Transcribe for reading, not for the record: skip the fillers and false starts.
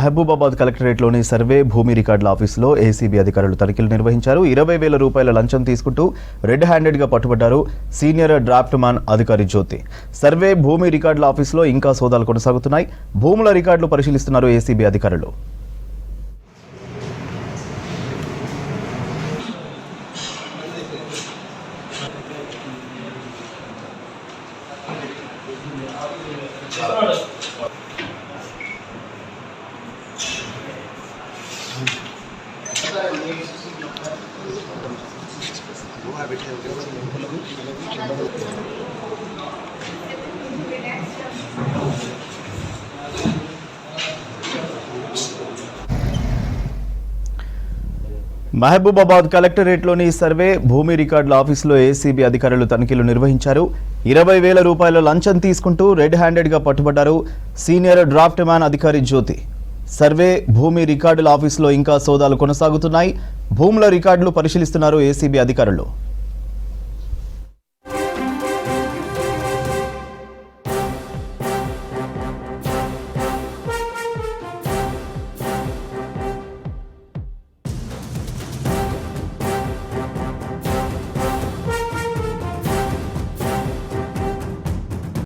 Mahabubabad కలెక్టరేట్లోని survey భూమి రికార్డుల ఆఫీసులో ఏసీబీ అధికారులు తనిఖీలు నిర్వహించారు. 20,000 రూపాయల లంచం తీసుకుంటూ రెడ్ హ్యాండెడ్గా పట్టుబడ్డారు సీనియర్ డ్రాఫ్ట్ మ్యాన్ అధికారి జ్యోతి. సర్వే భూమి రికార్డుల ఆఫీసులో ఇంకా సోదాలు కొనసాగుతున్నాయి. భూముల రికార్డులు పరిశీలిస్తున్నారు ఏసీబీ అధికారులు. మహబూబాబాద్ కలెక్టరేట్లోని సర్వే భూమి రికార్డుల ఆఫీసులో ఏసీబీ అధికారులు తనిఖీలు నిర్వహించారు. 20,000 రూపాయల లంచం తీసుకుంటూ రెడ్ హ్యాండెడ్గా పట్టుబడ్డారు సీనియర్ డ్రాఫ్ట్ మ్యాన్ అధికారి జ్యోతి. సర్వే భూమి రికార్డుల ఆఫీసులో ఇంకా సోదాలు కొనసాగుతున్నాయి. భూముల రికార్డులు పరిశీలిస్తున్నారు ఏసీబీ అధికారులు.